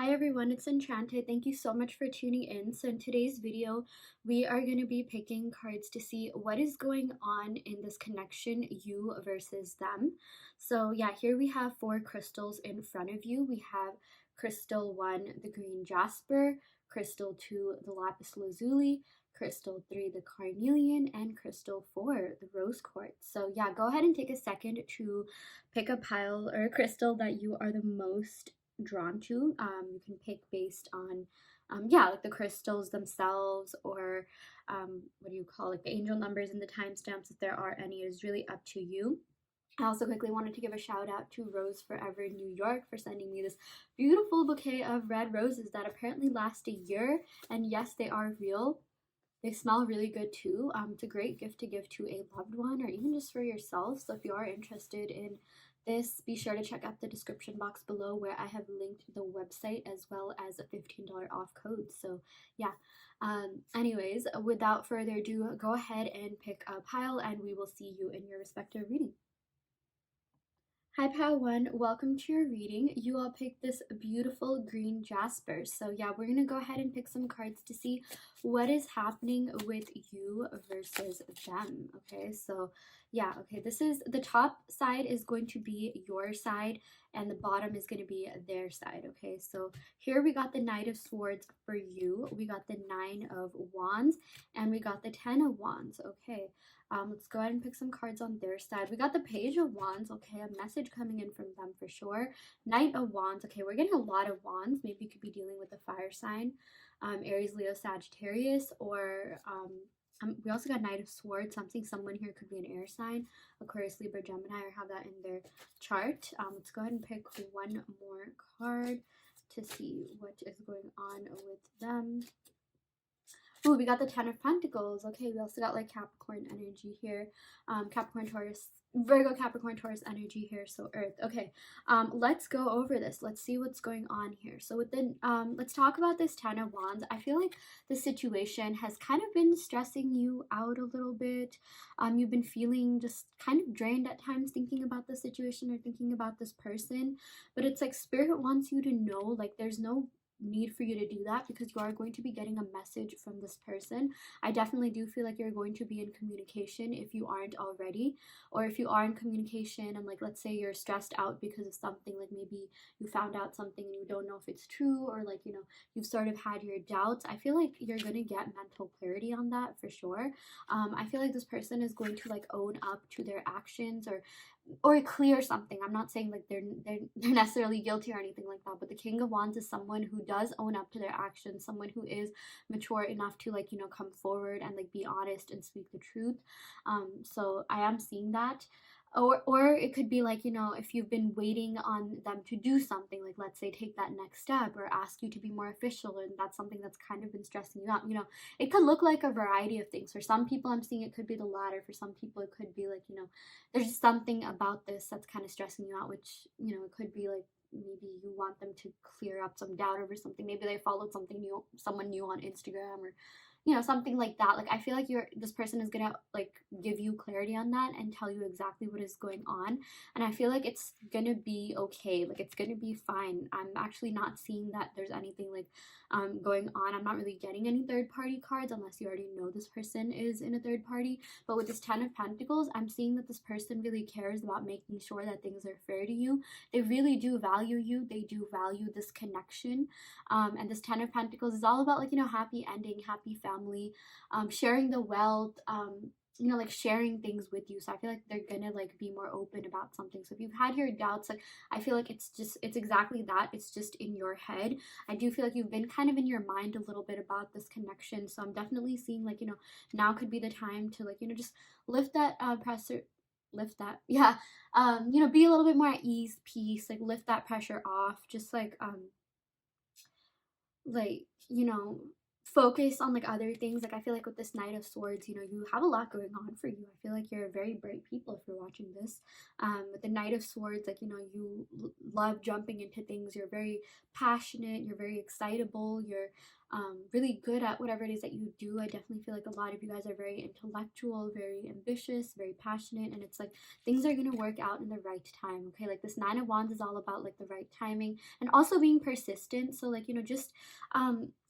Hi everyone, it's Enchanted. Thank you so much for tuning in. So in today's video, we are going to be picking cards to see what is going on in this connection, you versus them. So yeah, here we have 4 crystals in front of you. We have crystal 1, the green Jasper, crystal 2, the Lapis Lazuli, crystal 3, the Carnelian, and crystal 4, the rose quartz. So yeah, go ahead and take a second to pick a pile or a crystal that you are the most drawn to. You can pick based on yeah, like the crystals themselves, or what do you call, like the angel numbers and the timestamps, if there are any. It is really up to you. I also quickly wanted to give a shout out to Rose Forever New York for sending me this beautiful bouquet of red roses that apparently last a year, and yes, they are real. They smell really good too. It's a great gift to give to a loved one or even just for yourself. So if you are interested in this, be sure to check out the description box below where I have linked the website as well as a $15 off code. So yeah, anyways, without further ado, go ahead and pick a pile and we will see you in your respective reading. Hi Pile 1, welcome to your reading. You all picked this beautiful green Jasper. So yeah, we're going to go ahead and pick some cards to see what is happening with you versus them. Okay, so yeah, okay, this is the top side is going to be your side and the bottom is going to be their side. Okay, so here we got the Knight of Swords for you. We got the 9 of Wands and we got the 10 of Wands. Okay. Let's go ahead and pick some cards on their side. We got the Page of Wands. Okay, a message coming in from them for sure. Knight of Wands. Okay, we're getting a lot of Wands. Maybe you could be dealing with a fire sign, Aries, Leo, Sagittarius, or we also got Knight of Swords. So I'm seeing someone here could be an air sign, Aquarius, Libra, Gemini, or have that in their chart. Let's go ahead and pick one more card to see what is going on with them. Oh, we got the 10 of Pentacles. Okay, we also got like Capricorn energy here. Capricorn, Taurus, Virgo, Capricorn, Taurus energy here. So Earth. Okay, let's go over this. Let's see what's going on here. So within, let's talk about this 10 of Wands. I feel like the situation has kind of been stressing you out a little bit. You've been feeling just kind of drained at times thinking about the situation or thinking about this person. But it's like Spirit wants you to know, like, there's no need for you to do that because you are going to be getting a message from this person. I definitely do feel like you're going to be in communication if you aren't already, or if you are in communication and like let's say you're stressed out because of something, like maybe you found out something and you don't know if it's true, or like, you know, you've sort of had your doubts. I feel like you're going to get mental clarity on that for sure. I feel like this person is going to like own up to their actions, or clear something. I'm not saying like they're necessarily guilty or anything like that, but the King of Wands is someone who does own up to their actions, someone who is mature enough to like, you know, come forward and like be honest and speak the truth. So I am seeing that. Or it could be like, you know, if you've been waiting on them to do something, like let's say take that next step or ask you to be more official, and that's something that's kind of been stressing you out, you know, it could look like a variety of things. For some people I'm seeing it could be the latter. For some people it could be like, you know, there's just something about this that's kind of stressing you out, which, you know, it could be like maybe you want them to clear up some doubt over something. Maybe they followed something new, someone new on Instagram, or you know, something like that. Like I feel like this person is gonna like give you clarity on that and tell you exactly what is going on, and I feel like it's gonna be okay. Like it's gonna be fine. I'm actually not seeing that there's anything like going on. I'm not really getting any third party cards unless you already know this person is in a third party. But with this 10 of Pentacles, I'm seeing that this person really cares about making sure that things are fair to you. They really do value you. They do value this connection. And this 10 of Pentacles is all about like, you know, happy ending, happy family, sharing the wealth, you know, like sharing things with you. So I feel like they're gonna like be more open about something. So if you've had your doubts, like I feel like it's exactly that. It's just in your head. I do feel like you've been kind of in your mind a little bit about this connection. So I'm definitely seeing like, you know, now could be the time to like, you know, just lift that pressure, lift that, yeah, you know, be a little bit more at ease, peace, like lift that pressure off, just like, you know, focus on like other things. Like I feel like with this Knight of Swords, you know, you have a lot going on for you. I feel like you're a very bright people if you're watching this. With the Knight of Swords, like, you know, you love jumping into things. You're very passionate, you're very excitable, you're really good at whatever it is that you do. I definitely feel like a lot of you guys are very intellectual, very ambitious, very passionate, and it's like things are gonna work out in the right time. Okay, like this Nine of Wands is all about like the right timing and also being persistent. So like, you know, just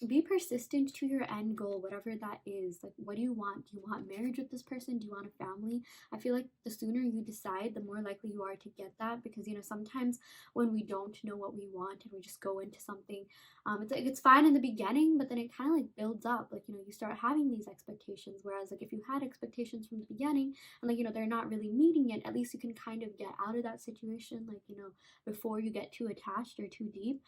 be persistent to your end goal, whatever that is. Like, what do you want? Do you want marriage with this person? Do you want a family? I feel like the sooner you decide, the more likely you are to get that, because you know, sometimes when we don't know what we want and we just go into something, it's like it's fine in the beginning, but then it kind of like builds up. Like, you know, you start having these expectations, whereas like if you had expectations from the beginning and like, you know, they're not really meeting it, at least you can kind of get out of that situation, like, you know, before you get too attached or too deep.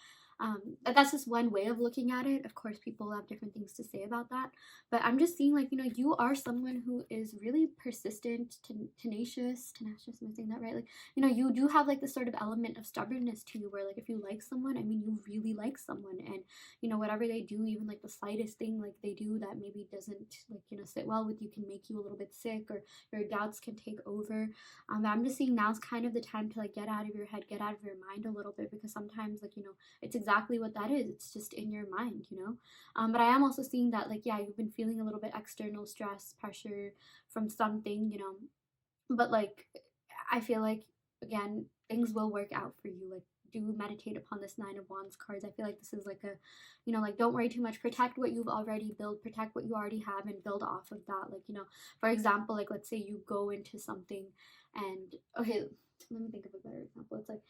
That's just one way of looking at it. Of course, people have different things to say about that, but I'm just seeing like, you know, you are someone who is really persistent, tenacious. Am I saying that right? Like, you know, you do have like this sort of element of stubbornness to you, where like if you like someone, I mean, you really like someone, and you know, whatever they do, even like the slightest thing like they do that maybe doesn't, like, you know, sit well with you, can make you a little bit sick, or your doubts can take over. I'm just seeing now's kind of the time to like get out of your head, get out of your mind a little bit, because sometimes, like, you know, it's exactly what that is. It's just in your mind, you know. But I am also seeing that, like, yeah, you've been feeling a little bit external stress, pressure from something, you know, but like I feel like, again, things will work out for you. Like, do meditate upon this Nine of Wands cards. I feel like this is like a, you know, like, don't worry too much. Protect what you've already built, protect what you already have, and build off of that. Like, you know, for example, like, let's say you go into something and, okay, let me think of a better example. It's like,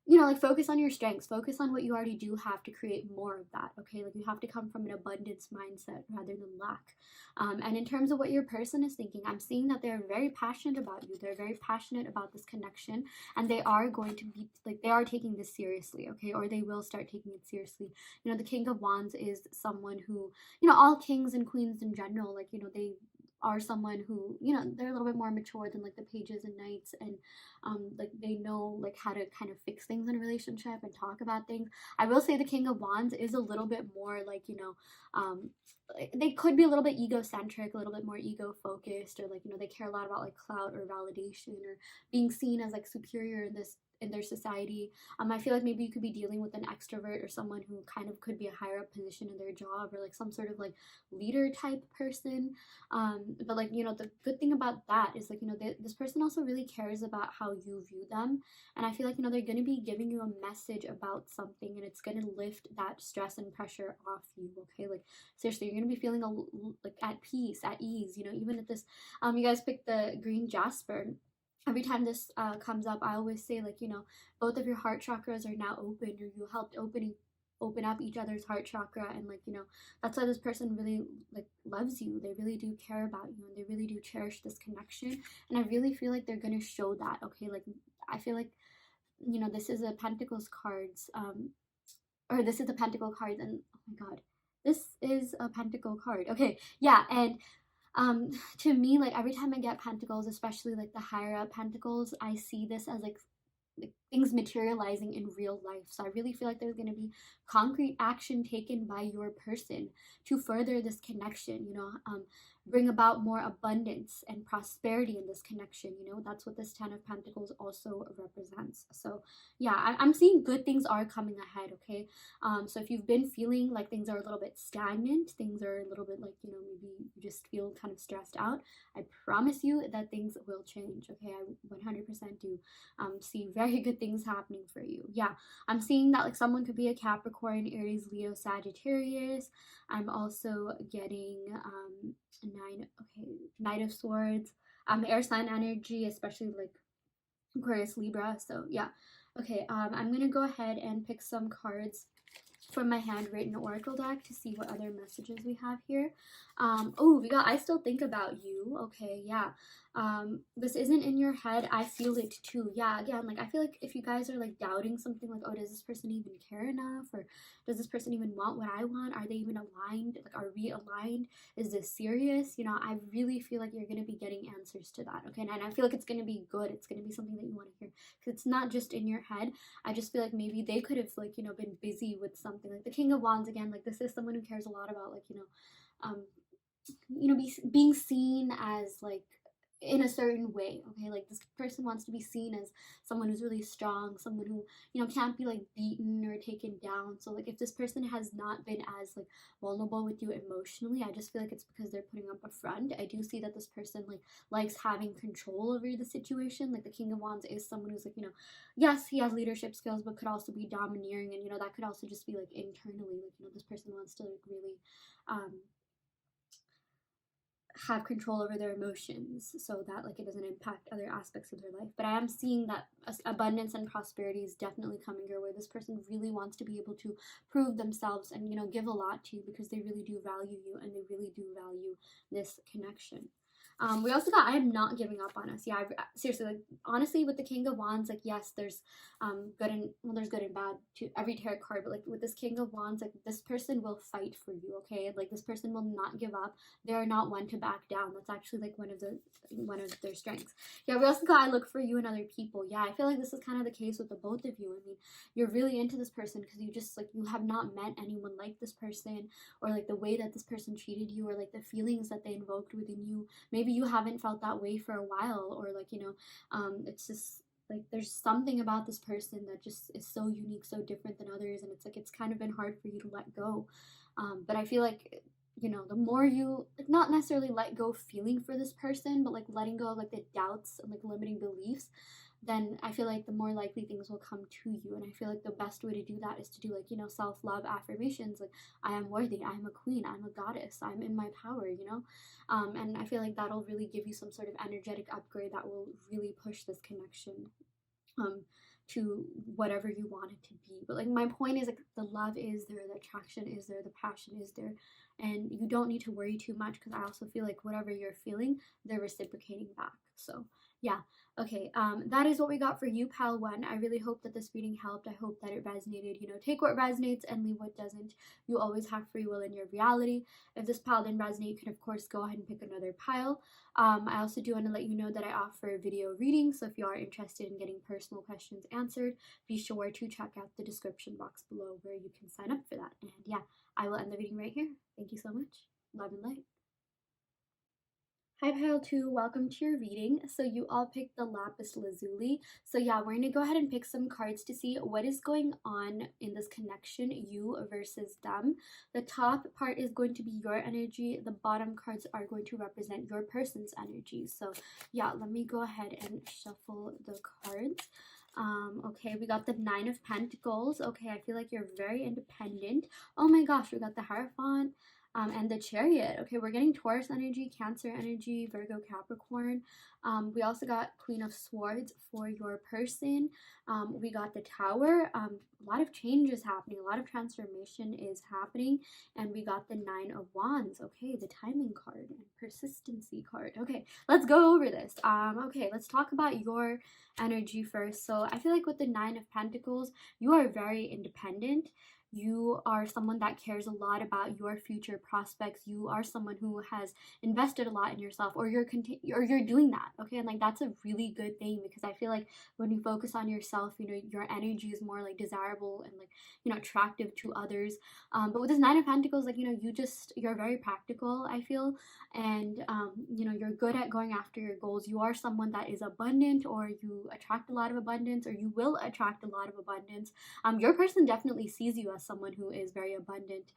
you know, like, focus on your strengths, focus on what you already do have to create more of that. Okay, like, you have to come from an abundance mindset rather than lack. And in terms of what your person is thinking, I'm seeing that they're very passionate about you, they're very passionate about this connection, and they are going to be like, they are taking this seriously. Okay, or they will start taking it seriously. You know, the King of Wands is someone who, you know, all kings and queens in general, like, you know, they are someone who, you know, they're a little bit more mature than like the pages and knights, and like, they know like how to kind of fix things in a relationship and talk about things. I will say the King of Wands is a little bit more like, you know, they could be a little bit egocentric, a little bit more ego focused, or like, you know, they care a lot about like clout or validation or being seen as like superior in their society. I feel like maybe you could be dealing with an extrovert or someone who kind of could be a higher up position in their job, or like some sort of like leader type person. But like, you know, the good thing about that is like, you know, this person also really cares about how you view them, and I feel like, you know, they're going to be giving you a message about something, and it's going to lift that stress and pressure off you. Okay, like, seriously, you're going to be feeling like at peace, at ease, you know. Even at this, you guys picked the green Jasper. Every time this comes up, I always say, like, you know, both of your heart chakras are now open, or you helped open up each other's heart chakra, and like, you know, that's why this person really like loves you. They really do care about you, and they really do cherish this connection, and I really feel like they're gonna show that. Okay, like, I feel like, you know, this is a Pentacles cards, or this is the Pentacle cards, and oh my god, this is a Pentacle card. Okay, yeah, and to me, like, every time I get pentacles, especially like the higher up pentacles, I see this as like things materializing in real life. So I really feel like there's going to be concrete action taken by your person to further this connection, you know, bring about more abundance and prosperity in this connection. You know, that's what this Ten of Pentacles also represents. So yeah, I'm seeing good things are coming ahead. Okay, so if you've been feeling like things are a little bit stagnant, things are a little bit like, you know, maybe you just feel kind of stressed out, I promise you that things will change. Okay, I 100% do see very good things happening for you. Yeah, I'm seeing that like someone could be a Capricorn, Aries, Leo, Sagittarius. I'm also getting Knight of Swords, air sign energy, especially like Aquarius, Libra. So yeah, okay, I'm gonna go ahead and pick some cards from my handwritten oracle deck to see what other messages we have here. Oh, we got I still think about you. Okay, yeah. This isn't in your head. I feel it too. Yeah, again, like, I feel like if you guys are like doubting something, like, oh, does this person even care enough, or does this person even want what I want? Are they even aligned? Like, are we aligned? Is this serious? You know, I really feel like you're gonna be getting answers to that. Okay, and I feel like it's gonna be good. It's gonna be something that you want to hear, because it's not just in your head. I just feel like maybe they could have, like, you know, been busy with something. Like the King of Wands, again, like, this is someone who cares a lot about, like, you know, being seen as like in a certain way. Okay, like this person wants to be seen as someone who's really strong, someone who, you know, can't be like beaten or taken down. So like if this person has not been as like vulnerable with you emotionally, I just feel like it's because they're putting up a front. I do see that this person like likes having control over the situation. Like the King of Wands is someone who's like, you know, yes, he has leadership skills, but could also be domineering, and you know that could also just be like internally, like, you know, this person wants to like really um have control over their emotions so that like it doesn't impact other aspects of their life. But I am seeing that abundance and prosperity is definitely coming your way. This person really wants to be able to prove themselves and, you know, give a lot to you because they really do value you and they really do value this connection. We also got I am not giving up on us. Yeah, seriously, like honestly, with the King of Wands, like yes, there's good and well, there's good and bad to every tarot card, but like with this King of Wands, like this person will fight for you. Okay, like this person will not give up. They are not one to back down. That's actually like one of their strengths. Yeah, we also got I look for you in other people. Yeah, I feel like this is kind of the case with the both of you. I mean, you're really into this person because you just like you have not met anyone like this person, or like the way that this person treated you, or like the feelings that they invoked within you. Maybe you haven't felt that way for a while, or like, you know, it's just like there's something about this person that just is so unique, so different than others, and it's like it's kind of been hard for you to let go. But I feel like, you know, the more you like not necessarily let go feeling for this person, but like letting go of like the doubts and like limiting beliefs, then I feel like the more likely things will come to you. And I feel like the best way to do that is to do like, you know, self-love affirmations like I am worthy, I'm a queen, I'm a goddess, I'm in my power, you know. And I feel like that'll really give you some sort of energetic upgrade that will really push this connection um to whatever you want it to be. But like my point is like the love is there, the attraction is there, the passion is there, and you don't need to worry too much because I also feel like whatever you're feeling, they're reciprocating back. So yeah. Okay, that is what we got for you, pal one. I really hope that this reading helped. I hope that it resonated. You know, take what resonates and leave what doesn't. You always have free will in your reality. If this pile didn't resonate, you can of course go ahead and pick another pile. I also do want to let you know that I offer video readings, so if you are interested in getting personal questions answered, be sure to check out the description box below where you can sign up for that. And yeah, I will end the reading right here. Thank you so much. Love and light. Hi Pile 2, welcome to your reading. So you all picked the Lapis Lazuli. So yeah, we're going to go ahead and pick some cards to see what is going on in this connection, you versus them. The top part is going to be your energy. The bottom cards are going to represent your person's energy. So yeah, let me go ahead and shuffle the cards. Okay, we got the Nine of Pentacles. Okay, I feel like you're very independent. Oh my gosh, we got the Hierophant. And the Chariot. Okay, we're getting Taurus energy, Cancer energy, Virgo, Capricorn. We also got Queen of Swords for your person. We got the Tower. A lot of change is happening. A lot of transformation is happening. And we got the Nine of Wands. Okay, the Timing card and Persistency card. Okay, let's go over this. Okay, let's talk about your energy first. So I feel like with the Nine of Pentacles, you are very independent. You are someone that cares a lot about your future prospects. You are someone who has invested a lot in yourself, or you're doing that. Okay, and like that's a really good thing because I feel like when you focus on yourself, you know, your energy is more like desirable and like, you know, attractive to others. But with this Nine of Pentacles, like, you know, you're very practical, I feel, and you know, you're good at going after your goals. You are someone that is abundant, or you attract a lot of abundance, or you will attract a lot of abundance. Your person definitely sees you as someone who is very abundant.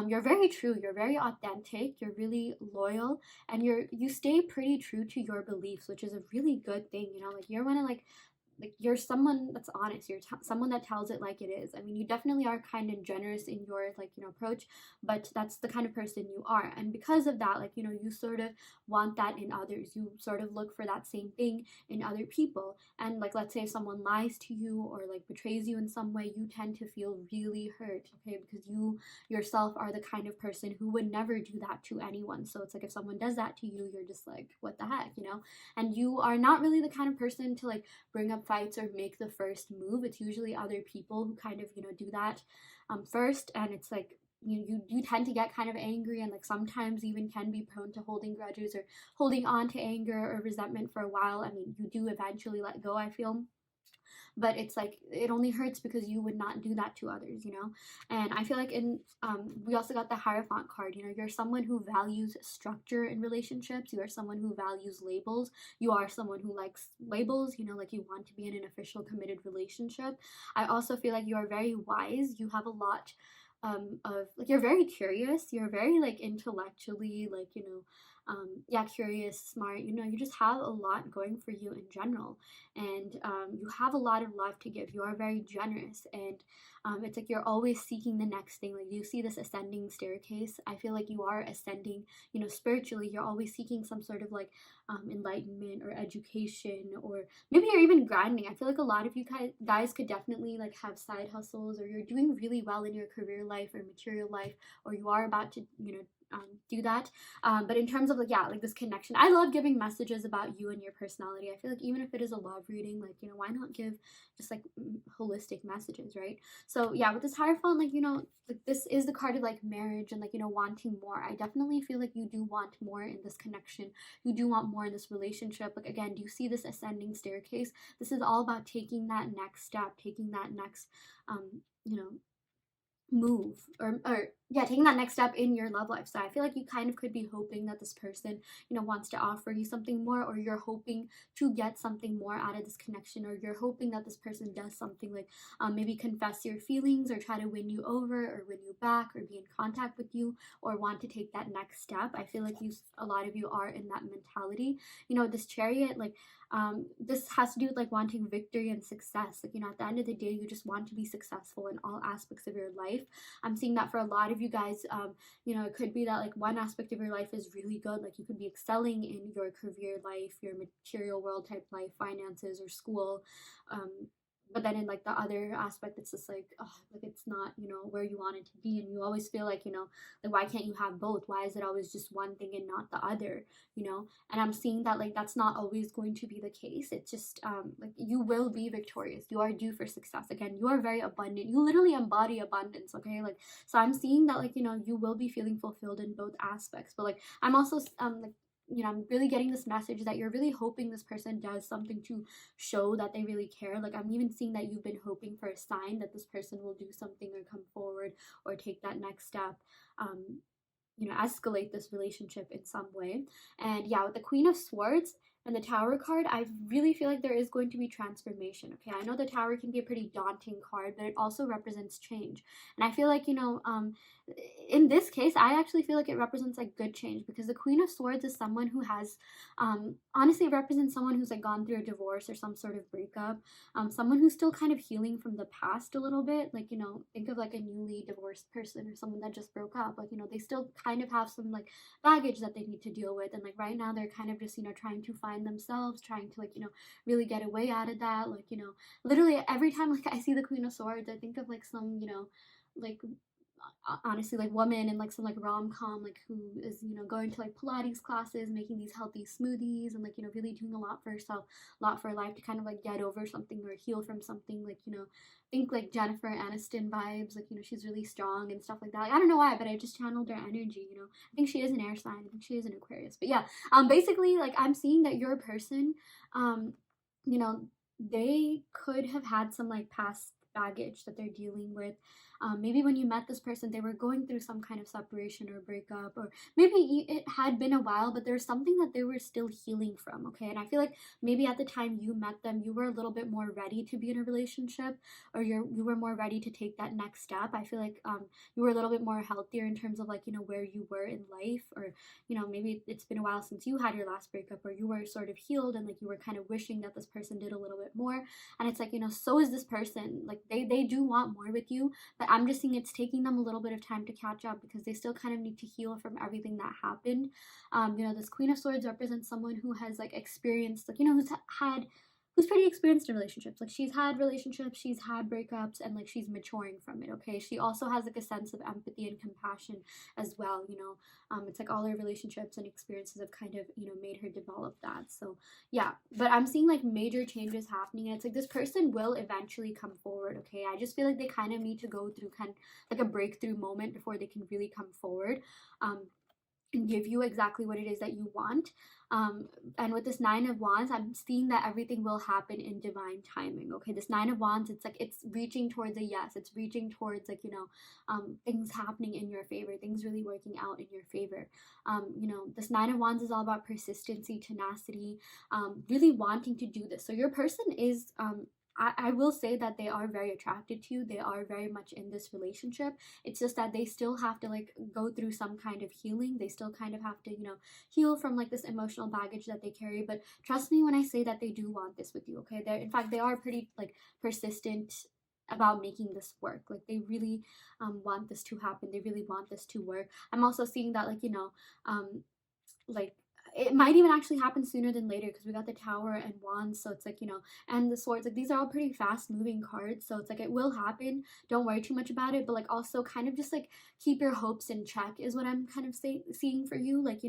You're very true. You're very authentic. You're really loyal, and you stay pretty true to your beliefs, which is a really good thing. You know, like you're one of like you're someone that's honest. You're someone that tells it like it is. I mean, you definitely are kind and generous in your like, you know, approach, but that's the kind of person you are. And because of that, like, you know, you sort of want that in others. You sort of look for that same thing in other people. And like, let's say if someone lies to you or like betrays you in some way, you tend to feel really hurt, okay? Because you yourself are the kind of person who would never do that to anyone. So it's like if someone does that to you, you're just like, what the heck, you know? And you are not really the kind of person to like bring up fights or make the first move. It's usually other people who kind of, you know, do that first. And it's like you tend to get kind of angry, and like sometimes even can be prone to holding grudges or holding on to anger or resentment for a while. I mean, you do eventually let go, I feel. but it's like it only hurts because you would not do that to others, you know. And I feel like in we also got the Hierophant card. You know, you're someone who values structure in relationships. You are someone who values labels. You are someone who likes labels, you know, like you want to be in an official committed relationship. I also feel like you are very wise. You have a lot of like, you're very curious, you're very like intellectually, like, you know, yeah, curious, smart, you know, you just have a lot going for you in general. And you have a lot of love to give. You are very generous, and it's like you're always seeking the next thing. Like, you see this ascending staircase. I feel like you are ascending, you know, spiritually. You're always seeking some sort of like enlightenment or education, or maybe you're even grinding. I feel like a lot of you guys could definitely like have side hustles, or you're doing really well in your career life or material life, or you are about to, you know, do that. But in terms of like, yeah, like this connection, I love giving messages about you and your personality. I feel like even if it is a love reading, like, you know, why not give just like holistic messages, right? So yeah, with this Hierophant, like, you know, like this is the card of like marriage and like, you know, wanting more. I definitely feel like you do want more in this connection. You do want more in this relationship. Like, again, do you see this ascending staircase? This is all about taking that next step, taking that next you know, move, or yeah, taking that next step in your love life. So I feel like you kind of could be hoping that this person, you know, wants to offer you something more, or you're hoping to get something more out of this connection, or you're hoping that this person does something like maybe confess your feelings, or try to win you over, or win you back, or be in contact with you, or want to take that next step. I feel like a lot of you are in that mentality. You know, this Chariot, like this has to do with like wanting victory and success. Like, you know, at the end of the day, you just want to be successful in all aspects of your life. I'm seeing that for a lot of you guys. You know, it could be that like one aspect of your life is really good, like you could be excelling in your career life, your material world type life, finances, or school. But then in like the other aspect, it's just like, oh, like it's not, you know, where you want it to be, and you always feel like, you know, like why can't you have both? Why is it always just one thing and not the other? You know. And I'm seeing that like that's not always going to be the case. It's just like you will be victorious. You are due for success. Again, you are very abundant. You literally embody abundance. Okay, like, so I'm seeing that like, you know, you will be feeling fulfilled in both aspects. But like I'm also like, you know, I'm really getting this message that you're really hoping this person does something to show that they really care. Like, I'm even seeing that you've been hoping for a sign that this person will do something, or come forward, or take that next step. You know, escalate this relationship in some way. And yeah, with the Queen of Swords and the Tower card, I really feel like there is going to be transformation. Okay, I know the Tower can be a pretty daunting card, but it also represents change. And I feel like, you know, in this case, I actually feel like it represents like good change, because the Queen of Swords is someone who has, honestly, it represents someone who's like gone through a divorce or some sort of breakup, someone who's still kind of healing from the past a little bit. Like, you know, think of like a newly divorced person, or someone that just broke up. Like, you know, they still kind of have some like baggage that they need to deal with, and like right now they're kind of just, you know, trying to find themselves, trying to like, you know, really get away out of that. Like, you know, literally every time like I see the Queen of Swords, I think of like some, you know, like honestly like woman in like some like rom-com, like who is, you know, going to like Pilates classes, making these healthy smoothies, and like, you know, really doing a lot for herself, a lot for her life, to kind of like get over something or heal from something. Like, you know, think like Jennifer Aniston vibes. Like, you know, she's really strong and stuff like that. Like, I don't know why, but I just channeled her energy. You know, I think she is an air sign. I think she is an Aquarius. But yeah, basically like I'm seeing that your person, you know, they could have had some like past baggage that they're dealing with. Maybe when you met this person, they were going through some kind of separation or breakup, or maybe it had been a while, but there's something that they were still healing from. Okay, and I feel like maybe at the time you met them, you were a little bit more ready to be in a relationship, or you were more ready to take that next step. I feel like you were a little bit more healthier in terms of like, you know, where you were in life, or, you know, maybe it's been a while since you had your last breakup, or you were sort of healed, and like you were kind of wishing that this person did a little bit more. And it's like, you know, so is this person. Like they do want more with you, but I'm just seeing it's taking them a little bit of time to catch up, because they still kind of need to heal from everything that happened. You know, this Queen of Swords represents someone who has like experienced, like, you know, who's pretty experienced in relationships. Like, she's had relationships, she's had breakups, and like she's maturing from it. Okay, she also has like a sense of empathy and compassion as well. You know, it's like all her relationships and experiences have kind of, you know, made her develop that. So yeah, but I'm seeing like major changes happening, and it's like this person will eventually come forward. Okay, I just feel like they kind of need to go through kind of like a breakthrough moment before they can really come forward. and give you exactly what it is that you want. And with this Nine of Wands, I'm seeing that everything will happen in divine timing. Okay, this Nine of Wands, it's like it's reaching towards a yes. It's reaching towards, like, things happening in your favor, things really working out in your favor. This Nine of Wands is all about persistency, tenacity, really wanting to do this. So your person is I will say that they are very attracted to you. They are very much in this relationship. It's just that they still have to like go through some kind of healing. They still kind of have to, heal from like this emotional baggage that they carry. But trust me when I say that they do want this with you, okay? In fact, they are pretty like persistent about making this work. Like they really want this to happen. They really want this to work. I'm also seeing that like it might even actually happen sooner than later, because we got the Tower and Wands, so it's like, and the Swords, like these are all pretty fast moving cards, so it's like it will happen. Don't worry too much about it, but like also kind of just like keep your hopes in check is what I'm kind of seeing for you. Like,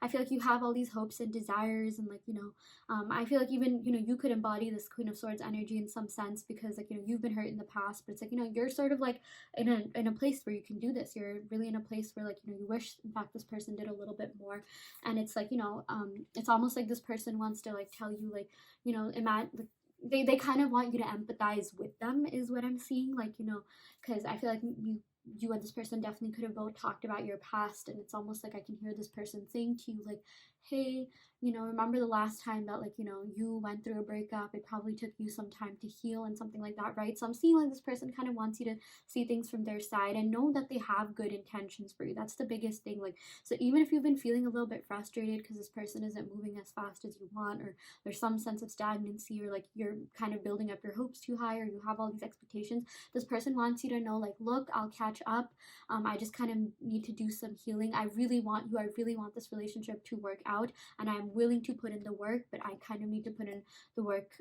I feel like you have all these hopes and desires, and like, I feel like even, you could embody this Queen of Swords energy in some sense, because like, you've been hurt in the past, but it's like, you're sort of like in a place where you can do this. You're really in a place where like, you wish in fact this person did a little bit more. And it's like, it's almost like this person wants to like tell you, like, imagine, like, they kind of want you to empathize with them is what I'm seeing. Like, because I feel like you and this person definitely could have both talked about your past, and it's almost like I can hear this person saying to you, like, hey, remember the last time that, like, you went through a breakup, it probably took you some time to heal and something like that, right? So I'm seeing like this person kind of wants you to see things from their side and know that they have good intentions for you. That's the biggest thing. Like, so even if you've been feeling a little bit frustrated because this person isn't moving as fast as you want, or there's some sense of stagnancy, or like you're kind of building up your hopes too high, or you have all these expectations, this person wants you to know, like, look, I'll catch up. I just kind of need to do some healing. I really want you. I really want this relationship to work out, and I'm willing to put in the work, but I kind of need to put in the work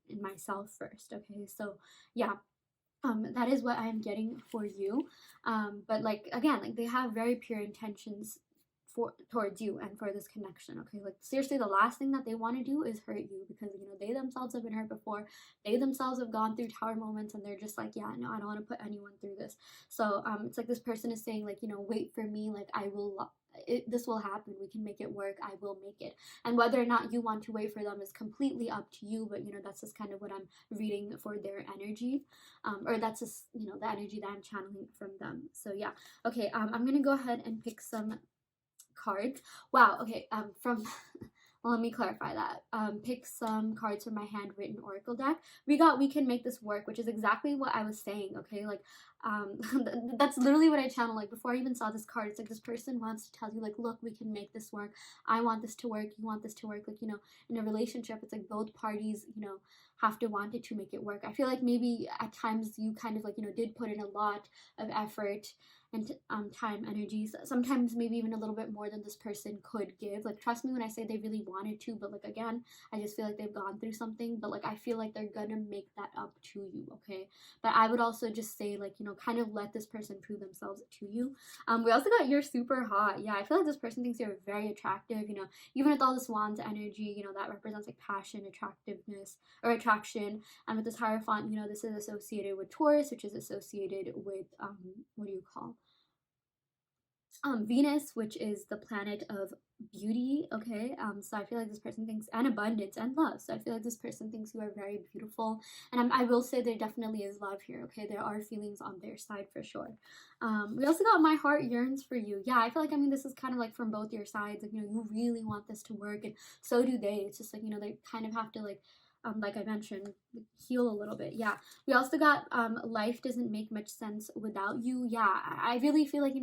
in myself first. Okay, so yeah, that is what I'm getting for you. But like, again, like they have very pure intentions towards you and for this connection. Okay, like seriously, the last thing that they want to do is hurt you, because they themselves have been hurt before. They themselves have gone through tower moments, and they're just like, yeah, no, I don't want to put anyone through this. So it's like this person is saying, like, wait for me, like I will this will happen. We can make it work. I will make it. And whether or not you want to wait for them is completely up to you. But that's just kind of what I'm reading for their energy, or that's just the energy that I'm channeling from them. So yeah, okay. I'm gonna go ahead and pick some cards. Wow. Okay. From well, let me clarify that. Pick some cards from my handwritten oracle deck. We can make this work, which is exactly what I was saying. Okay, like that's literally what I channeled. Like before I even saw this card, it's like this person wants to tell you, like, look, we can make this work. I want this to work. You want this to work. Like, in a relationship, it's like both parties, have to want it to make it work. I feel like maybe at times you kind of like, did put in a lot of effort and time, energies, sometimes maybe even a little bit more than this person could give. Like, trust me when I say they really wanted to, but like, again, I just feel like they've gone through something, but like I feel like they're gonna make that up to you. Okay, but I would also just say, like, kind of let this person prove themselves to you. We also got you're super hot. Yeah, I feel like this person thinks you're very attractive, even with all this Wands energy, that represents like passion, attractiveness, or attraction. And with this Hierophant, this is associated with Taurus, which is associated with what do you call Venus, which is the planet of beauty. Okay, so I feel like this person thinks, and abundance and love. So I feel like this person thinks you are very beautiful, and I will say there definitely is love here. Okay, there are feelings on their side for sure. We also got my heart yearns for you. Yeah, I feel like, this is kind of like from both your sides. Like, you really want this to work, and so do they. It's just like, they kind of have to like I mentioned, heal a little bit. Yeah, we also got life doesn't make much sense without you. Yeah, I really feel like,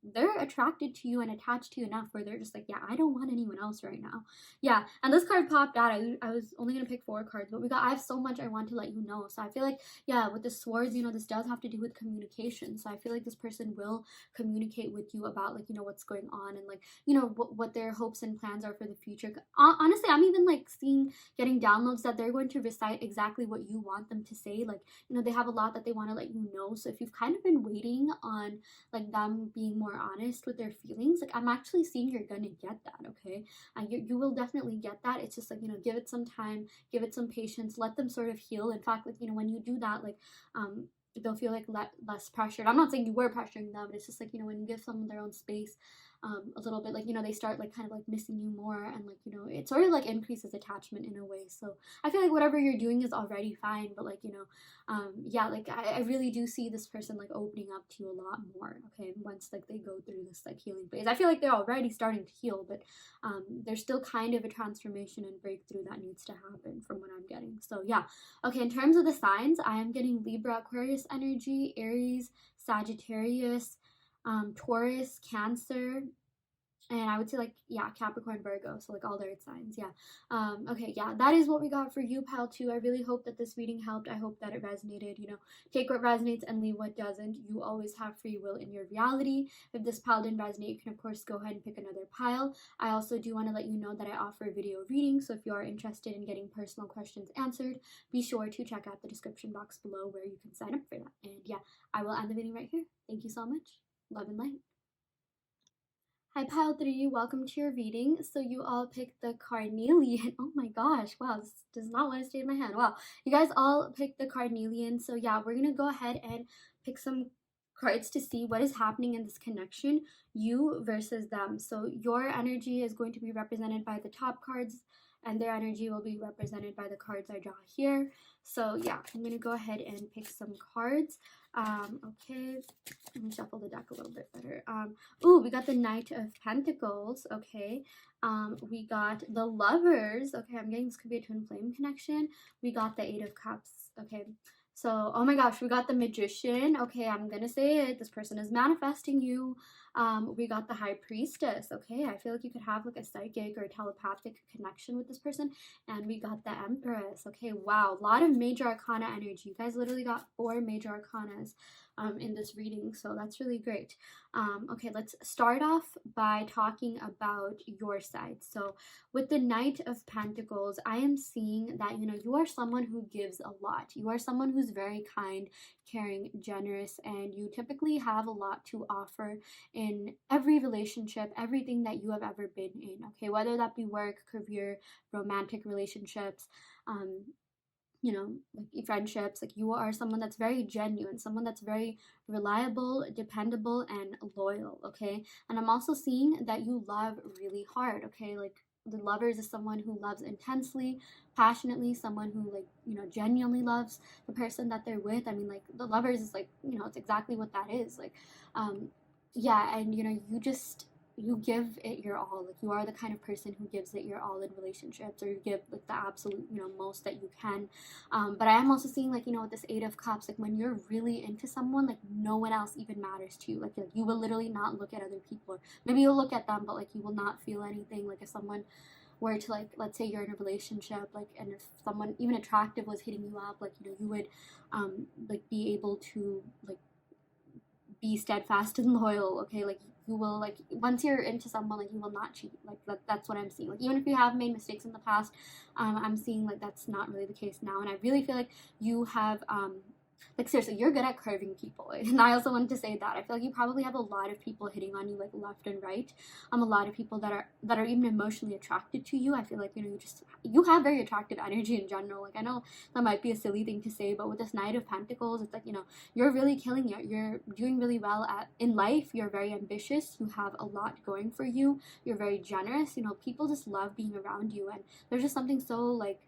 they're attracted to you and attached to you enough where they're just like, yeah, I don't want anyone else right now. Yeah, and this card popped out. I was only gonna pick 4 cards, but I have so much I want to let you know. So I feel like, yeah, with the swords, this does have to do with communication. So I feel like this person will communicate with you about, like, what's going on, and like, what their hopes and plans are for the future. Honestly, I'm even like getting downloads that they're going to recite exactly what you want them to say. Like, they have a lot that they want to let you know. So if you've kind of been waiting on like them being more honest with their feelings, like, I'm actually seeing you're gonna get that. Okay, you will definitely get that. It's just like, give it some time, give it some patience, let them sort of heal. In fact, like, when you do that, like, they'll feel like less pressured. I'm not saying you were pressuring them, but it's just like, when you give someone their own space, a little bit, like, you know, they start like kind of like missing you more, and like, you know, it sort of like increases attachment in a way. So I feel like whatever you're doing is already fine, but like, you know, yeah, like I really do see this person like opening up to you a lot more, okay, once like they go through this like healing phase. I feel like they're already starting to heal, but there's still kind of a transformation and breakthrough that needs to happen from what I'm getting. So yeah, okay, in terms of the signs, I am getting Libra, Aquarius energy, Aries, Sagittarius, Taurus, Cancer, and I would say like, yeah, Capricorn, Virgo, so like all the earth signs. Yeah. Okay, yeah, that is what we got for you, pile 2. I really hope that this reading helped. I hope that it resonated. You know, take what resonates and leave what doesn't. You always have free will in your reality. If this pile didn't resonate, you can of course go ahead and pick another pile. I also do want to let you know that I offer video readings, so if you are interested in getting personal questions answered, be sure to check out the description box below where you can sign up for that. And yeah, I will end the video right here. Thank you so much. Love and light. Hi, pile 3, welcome to your reading. So you all picked the Carnelian. Oh my gosh, wow, this does not want to stay in my hand. Wow, you guys all picked the Carnelian. So yeah, we're gonna go ahead and pick some cards to see what is happening in this connection, you versus them. So your energy is going to be represented by the top cards, and their energy will be represented by the cards I draw here. So yeah, I'm gonna go ahead and pick some cards. Okay, let me shuffle the deck a little bit better. Ooh, we got the Knight of Pentacles. Okay, we got the Lovers. Okay, I'm getting this could be a twin flame connection. We got the Eight of Cups. Okay, so oh my gosh, we got the Magician. Okay, I'm gonna say it. This person is manifesting you. We got the High Priestess. Okay, I feel like you could have like a psychic or telepathic connection with this person. And we got the Empress. Okay, wow, a lot of major arcana energy. You guys literally got 4 major arcanas in this reading, so that's really great. Okay, let's start off by talking about your side. So with the Knight of Pentacles, I am seeing that, you know, you are someone who gives a lot. You are someone who's very kind, caring, generous, and you typically have a lot to offer in every relationship, everything that you have ever been in, okay, whether that be work, career, romantic relationships, you know, like friendships. Like, you are someone that's very genuine, someone that's very reliable, dependable, and loyal, okay? And I'm also seeing that you love really hard, okay? Like, the Lovers is someone who loves intensely, passionately, someone who, like, you know, genuinely loves the person that they're with. I mean, like, the Lovers is like, you know, it's exactly what that is. Like, yeah, and you know, you give it your all. Like, you are the kind of person who gives it your all in relationships, or you give like the absolute, you know, most that you can. But I am also seeing, like, you know, with this Eight of Cups, like, when you're really into someone, like, no one else even matters to you. Like you will literally not look at other people. Maybe you'll look at them, but like, you will not feel anything. Like, if someone were to, like, let's say you're in a relationship, like, and if someone even attractive was hitting you up, like, you know, you would like be able to like be steadfast and loyal, okay? Like, you will, like, once you're into someone, like, you will not cheat. Like, that's what I'm seeing. Like, even if you have made mistakes in the past, I'm seeing like that's not really the case now. And I really feel like you have like, seriously, you're good at curving people. And I also wanted to say that I feel like you probably have a lot of people hitting on you, like, left and right. A lot of people that are even emotionally attracted to you. I feel like, you know, you have very attractive energy in general. Like, I know that might be a silly thing to say, but with this Knight of Pentacles, it's like, you know, you're really killing it. You're doing really well in life. You're very ambitious. You have a lot going for you. You're very generous. You know, people just love being around you, and there's just something so, like,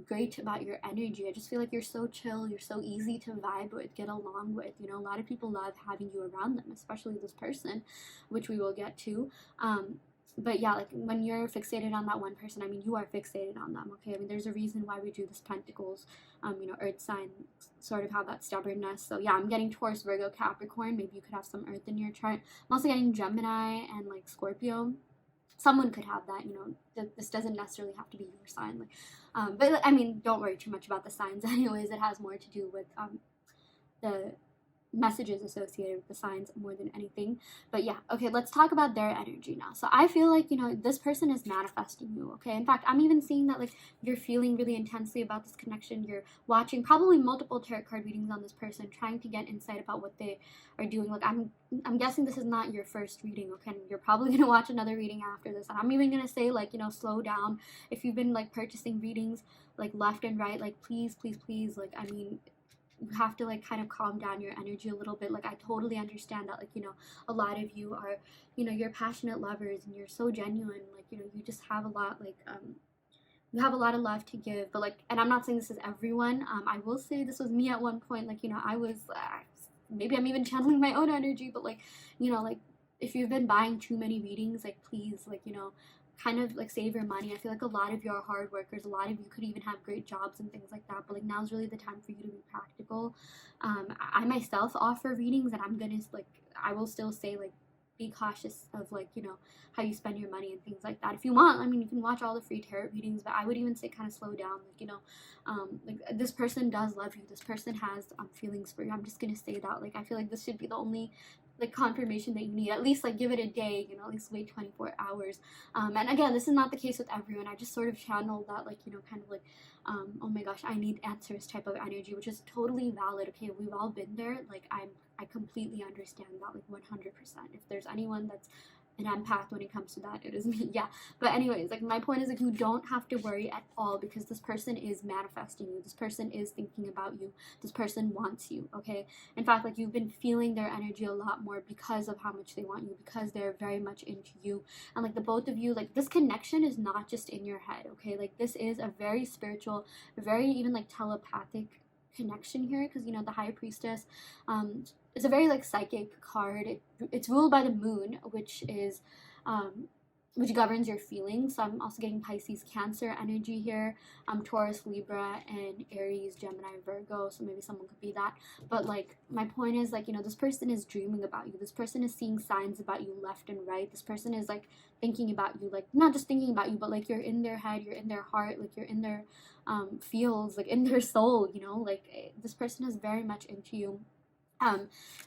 great about your energy. I just feel like you're so chill, you're so easy to vibe with, get along with. You know, a lot of people love having you around them, especially this person, which we will get to. But yeah, like, when you're fixated on that one person, I mean, you are fixated on them, okay? I mean, there's a reason why we do this Pentacles, you know, earth sign sort of have that stubbornness. So yeah, I'm getting Taurus, Virgo, Capricorn. Maybe you could have some earth in your chart. I'm also getting Gemini and like Scorpio. Someone could have that, you know. This doesn't necessarily have to be your sign. Like, but I mean, don't worry too much about the signs anyways. It has more to do with the messages associated with the signs more than anything. But yeah, okay, let's talk about their energy now. So I feel like, you know, this person is manifesting you, okay? In fact, I'm even seeing that, like, you're feeling really intensely about this connection. You're watching probably multiple tarot card readings on this person, trying to get insight about what they are doing. Like, I'm guessing this is not your first reading, okay? You're probably gonna watch another reading after this. And I'm even gonna say, like, you know, slow down. If you've been like purchasing readings like left and right, like, please, like, I mean, you have to like kind of calm down your energy a little bit. Like I totally understand that, like, you know, a lot of you are, you know, you're passionate lovers and you're so genuine, like, you know, you just have a lot, like, you have a lot of love to give. But like, and I'm not saying this is everyone, I will say this was me at one point. Like, you know, I was maybe I'm even channeling my own energy, but like, you know, like, if you've been buying too many readings, like, please, like, you know, kind of like save your money. I feel like a lot of you are hard workers, a lot of you could even have great jobs and things like that, but like now's really the time for you to be practical. I myself offer readings, and I'm gonna like, I will still say, like, be cautious of, like, you know, how you spend your money and things like that. If you want, I mean, you can watch all the free tarot readings, but I would even say kind of slow down. Like, you know, like, this person does love you, this person has feelings for you. I'm just gonna say that. Like, I feel like this should be the only like confirmation that you need. At least like give it a day, you know, at least wait 24 hours. And again, this is not the case with everyone. I just sort of channeled that, like, you know, kind of like, oh my gosh, I need answers type of energy, which is totally valid. Okay, we've all been there. Like, I completely understand that, like, 100%. If there's anyone that's an empath when it comes to that, it is me. Yeah, but anyways, like, my point is, like, you don't have to worry at all, because this person is manifesting you, this person is thinking about you, this person wants you. Okay, in fact, like, you've been feeling their energy a lot more because of how much they want you, because they're very much into you. And like, the both of you, like, this connection is not just in your head. Okay, like, this is a very spiritual, very even like telepathic connection here, because, you know, the High Priestess, it's a very like psychic card. It's ruled by the moon, which is which governs your feelings. So I'm also getting Pisces, Cancer energy here, Taurus, Libra, and Aries, Gemini, Virgo. So maybe someone could be that. But like, my point is, like, you know, this person is dreaming about you. This person is seeing signs about you left and right. This person is like thinking about you, like, not just thinking about you, but like, you're in their head, you're in their heart, like, you're in their feels, like, in their soul. You know, like, this person is very much into you.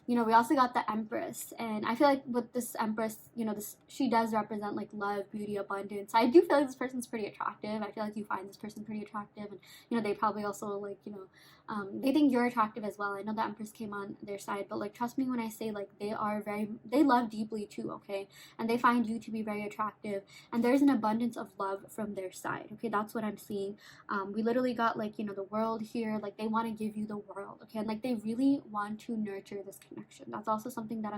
You know, we also got the Empress, and I feel like with this Empress, you know, this, she does represent like love, beauty, abundance. I do feel like this person's pretty attractive. I feel like you find this person pretty attractive, and you know, they probably also, like, you know, they think you're attractive as well. I know the Empress came on their side, but like, trust me when I say, like, they love deeply too. Okay, and they find you to be very attractive, and there's an abundance of love from their side. Okay, that's what I'm seeing. We literally got, like, you know, the world here. Like, they want to give you the world. Okay, and like, they really want to nurture this connection. That's also something that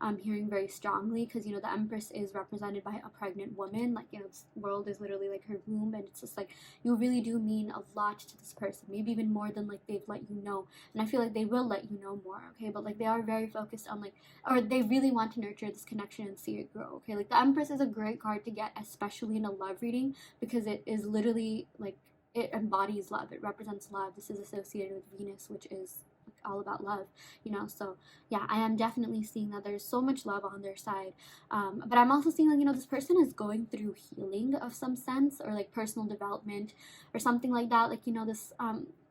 I'm hearing very strongly, because, you know, the Empress is represented by a pregnant woman. Like, you know, this world is literally like her womb, and it's just like, you really do mean a lot to this person, maybe even more than like they've let you know. And I feel like they will let you know more. Okay, but like, they are very focused on, like, or they really want to nurture this connection and see it grow. Okay, like, the Empress is a great card to get, especially in a love reading, because it is literally like, it embodies love, it represents love. This is associated with Venus, which is all about love, you know. So yeah, I am definitely seeing that there's so much love on their side. But I'm also seeing, like, you know, this person is going through healing of some sense, or like personal development or something like that. Like, you know, this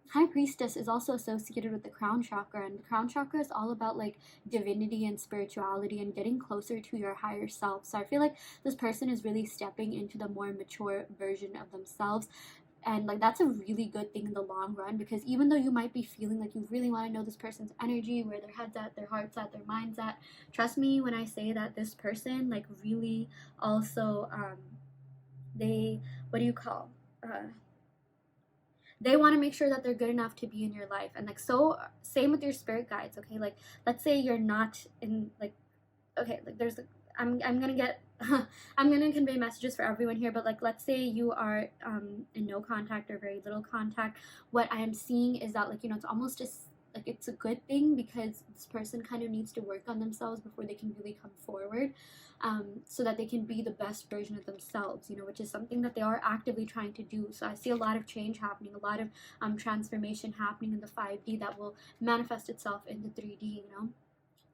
High Priestess is also associated with the crown chakra, and the crown chakra is all about like divinity and spirituality and getting closer to your higher self. So I feel like this person is really stepping into the more mature version of themselves, and like, that's a really good thing in the long run, because even though you might be feeling like you really want to know this person's energy, where their head's at, their heart's at, their mind's at, trust me when I say that this person, like, really also they, what do you call, they want to make sure that they're good enough to be in your life. And like, so same with your spirit guides. Okay, like, let's say you're not in, like, okay, like, there's, I'm gonna get I'm gonna convey messages for everyone here, but like, let's say you are in no contact or very little contact. What I am seeing is that, like, you know, it's almost just like, it's a good thing, because this person kind of needs to work on themselves before they can really come forward, so that they can be the best version of themselves, you know, which is something that they are actively trying to do. So I see a lot of change happening, a lot of transformation happening in the 5D that will manifest itself in the 3D, you know.